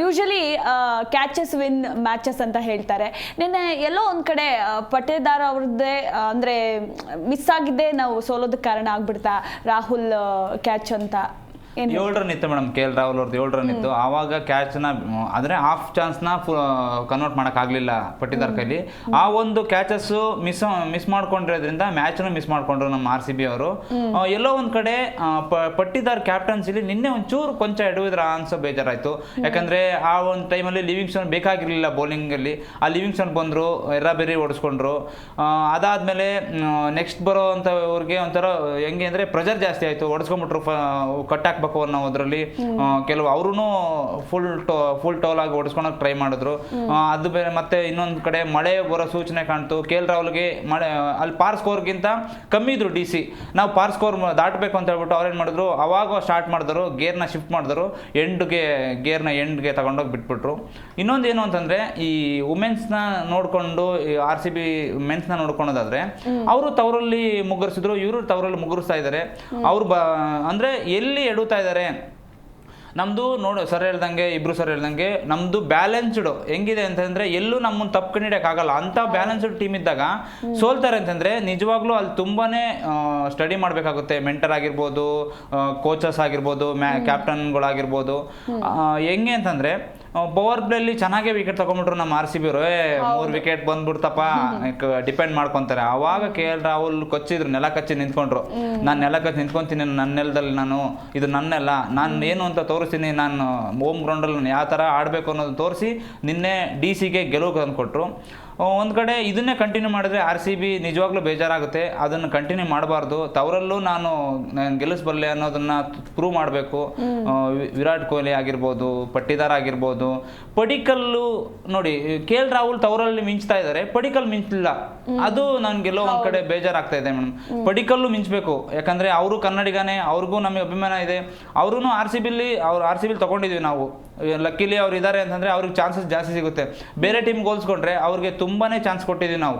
Usually catches win matches ಅಂತ ಹೇಳ್ತಾರೆ. ನಿನ್ನೆ ಎಲ್ಲೋ ಒಂದ್ ಕಡೆ ಪಟೇದಾರ್ ಅವ್ರದ್ದೇ ಅಂದ್ರೆ ಮಿಸ್ ಆಗಿದ್ದೇ ನಾವು ಸೋಲೋದಕ್ಕೆ ಕಾರಣ ಆಗ್ಬಿಡ್ತಾ ರಾಹುಲ್ ಕ್ಯಾಚ್ ಅಂತ. 7 ರನ್ ಇತ್ತು ಮೇಡಮ್, KL ರಾಹುಲ್ ಅವ್ರದ್ದು 7 ರನ್ ಇತ್ತು. ಆವಾಗ ಕ್ಯಾಚ್ನ ಅಂದರೆ ಹಾಫ್ ಚಾನ್ಸ್ನ ಕನ್ವರ್ಟ್ ಮಾಡೋಕ್ಕಾಗಲಿಲ್ಲ ಪಟ್ಟಿದಾರ್ ಕೈಲಿ. ಆ ಒಂದು ಕ್ಯಾಚಸ್ ಮಿಸ್ ಮಾಡ್ಕೊಂಡಿರೋದ್ರಿಂದ ಮ್ಯಾಚ್ನು ಮಿಸ್ ಮಾಡ್ಕೊಂಡ್ರು ನಮ್ಮ RCB ಅವರು. ಎಲ್ಲೋ ಒಂದು ಕಡೆ ಪಟ್ಟಿದಾರ್ ಕ್ಯಾಪ್ಟನ್ಸಿಲಿ ನಿನ್ನೆ ಒಂಚೂರು ಕೊಂಚ ಎಡವಿದ್ರ ಅನ್ಸೋ ಬೇಜಾರಾಯಿತು. ಯಾಕಂದರೆ ಆ ಒಂದು ಟೈಮಲ್ಲಿ ಲಿವಿಂಗ್ಸ್ಟನ್ ಬೇಕಾಗಿರಲಿಲ್ಲ ಬೌಲಿಂಗಲ್ಲಿ. ಆ ಲಿವಿಂಗ್ಸ್ಟನ್ ಬಂದರು, ಎರ್ರಾಬೆರಿ ಓಡಿಸ್ಕೊಂಡ್ರು. ಅದಾದಮೇಲೆ ನೆಕ್ಸ್ಟ್ ಬರೋ ಅಂಥವ್ರಿಗೆ ಒಂಥರ ಹೆಂಗೆ ಅಂದರೆ ಪ್ರೆಷರ್ ಜಾಸ್ತಿ ಆಯಿತು, ಓಡಿಸ್ಕೊಂಡ್ಬಿಟ್ರು, ಕಟ್ ಹಾಕ್ಬೇಕು ಅನ್ನೋ ಅದರಲ್ಲಿ. ಕೆಲವು ಅವ್ರೂ ಫುಲ್ ಟೋಲ್ ಆಗಿ ಓಡಿಸ್ಕೊಳಕ್ಕೆ ಟ್ರೈ ಮಾಡಿದ್ರು. ಅದು ಬೇರೆ. ಮತ್ತೆ ಇನ್ನೊಂದು ಕಡೆ ಮಳೆ ಬರೋ ಸೂಚನೆ ಕಾಣ್ತು. KL ರಾಹುಲ್ಗೆ ಮಳೆ ಅಲ್ಲಿ ಪಾರ್ ಸ್ಕೋರ್ಗಿಂತ ಕಮ್ಮಿ ಇದ್ರು DC. ನಾವು ಪಾರ್ ಸ್ಕೋರ್ ದಾಟಬೇಕು ಅಂತ ಹೇಳ್ಬಿಟ್ಟು ಅವ್ರೇನು ಮಾಡಿದ್ರು, ಅವಾಗ ಸ್ಟಾರ್ಟ್ ಮಾಡಿದ್ರು, ಗೇರ್ನ ಶಿಫ್ಟ್ ಮಾಡಿದ್ರು, ಗೇರ್ನ ಎಂಡ್ಗೆ ತಗೊಂಡೋಗಿ ಬಿಟ್ಬಿಟ್ರು. ಇನ್ನೊಂದು ಏನು ಅಂತಂದರೆ, ಈ ವುಮೆನ್ಸ್ನ ನೋಡಿಕೊಂಡು RCB ಮೆನ್ಸ್ನ ನೋಡ್ಕೊಳೋದಾದ್ರೆ ಅವರು ತವರಲ್ಲಿ ಮುಗ್ಗರಿಸಿದ್ರು, ಇವರು ತವರಲ್ಲಿ ಮುಗ್ಗರಿಸ್ತಾ ಇದ್ದಾರೆ. ಅವ್ರು ಅಂದರೆ ಎಲ್ಲಿ ಎಡುತ್ತಾ ಇದ್ದಾರೆ ನಮ್ಮದು ಸರ್ ಹೇಳ್ದಂಗೆ, ಇಬ್ರು ಸರ್ ಹೇಳ್ದಂಗೆ ನಮ್ಮದು ಬ್ಯಾಲೆನ್ಸ್ಡ್ ಹೆಂಗಿದೆ ಅಂತಂದರೆ ಎಲ್ಲೂ ನಮ್ಮನ್ನು ತಪ್ಪು ಕಂಡಿಡಿಯೋಕ್ಕಾಗಲ್ಲ. ಅಂಥ ಬ್ಯಾಲೆನ್ಸ್ಡ್ ಟೀಮ್ ಇದ್ದಾಗ ಸೋಲ್ತಾರೆ ಅಂತಂದರೆ ನಿಜವಾಗ್ಲೂ ಅಲ್ಲಿ ತುಂಬಾ ಸ್ಟಡಿ ಮಾಡಬೇಕಾಗುತ್ತೆ. ಮೆಂಟರ್ ಆಗಿರ್ಬೋದು, ಕೋಚಸ್ ಆಗಿರ್ಬೋದು, ಕ್ಯಾಪ್ಟನ್ಗಳಾಗಿರ್ಬೋದು. ಹೆಂಗೆ ಅಂತಂದರೆ ಪವರ್ ಪ್ಲೇಲಿ ಚೆನ್ನಾಗೇ ವಿಕೆಟ್ ತಗೊಂಡ್ಬಿಟ್ರು ನಮ್ಮ RCB ಅವರು. 3 ವಿಕೆಟ್ ಬಂದ್ಬಿಡ್ತಪ್ಪ, ಡಿಪೆಂಡ್ ಮಾಡ್ಕೊತಾರೆ. ಆವಾಗ KL ರಾಹುಲ್ ನೆಲ ಕಚ್ಚಿ ನಿಂತ್ಕೊಂಡ್ರು. ನಾನು ನೆಲ ಕಚ್ಚಿ ನಿಂತ್ಕೊತೀನಿ, ನನ್ನ ನೆಲದಲ್ಲಿ ಇದು ನನ್ನ ನೆಲ, ನಾನು ಏನು ಅಂತ ತೋರಿಸ್ತೀನಿ, ನಾನು ಹೋಮ್ ಗ್ರೌಂಡಲ್ಲಿ ನಾನು ಯಾವ ಥರ ಆಡಬೇಕು ಅನ್ನೋದು ತೋರಿಸಿ ನಿನ್ನೆ DC-ಗೆ ಗೆಲುವು ತಂದುಕೊಟ್ರು. ಒಂದು ಕಡೆ ಇದನ್ನೇ ಕಂಟಿನ್ಯೂ ಮಾಡಿದ್ರೆ RCB ನಿಜವಾಗ್ಲೂ ಬೇಜಾರಾಗುತ್ತೆ. ಅದನ್ನು ಕಂಟಿನ್ಯೂ ಮಾಡಬಾರ್ದು. ತವರಲ್ಲೂ ನಾನು ಗೆಲ್ಲಿಸಬಲ್ಲೆ ಅನ್ನೋದನ್ನು ಪ್ರೂವ್ ಮಾಡಬೇಕು. ವಿರಾಟ್ ಕೊಹ್ಲಿ ಆಗಿರ್ಬೋದು, ಪಟ್ಟಿದಾರ್ ಆಗಿರ್ಬೋದು, ಪಡಿಕಲ್ಲು ನೋಡಿ, KL ರಾಹುಲ್ ತವರಲ್ಲಿ ಮಿಂಚ್ತಾ ಇದ್ದಾರೆ, ಪಡಿಕಲ್ ಮಿಂಚಿಲ್ಲ. ಅದು ನನಗೆಲ್ಲೋ ಒಂದು ಕಡೆ ಬೇಜಾರಾಗ್ತಾ ಇದೆ ಮೇಡಮ್. ಪಡಿಕಲ್ಲು ಮಿಂಚಬೇಕು, ಯಾಕಂದರೆ ಅವರು ಕನ್ನಡಿಗನೇ, ಅವ್ರಿಗೂ ನಮಗೆ ಅಭಿಮಾನ ಇದೆ. ಅವ್ರೂ RCB-ಲಿ ತಗೊಂಡಿದ್ವಿ ನಾವು. ಲಕ್ಕಿಲಿ ಅವ್ರು ಇದ್ದಾರೆ ಅಂತಂದರೆ ಅವ್ರಿಗೆ ಚಾನ್ಸಸ್ ಜಾಸ್ತಿ ಸಿಗುತ್ತೆ. ಬೇರೆ ಟೀಮ್ಗೆ ಹೋಲಿಸ್ಕೊಂಡ್ರೆ ಅವ್ರಿಗೆ ತುಂಬಾ ಚಾನ್ಸ್ ಕೊಟ್ಟಿದ್ದೀವಿ ನಾವು.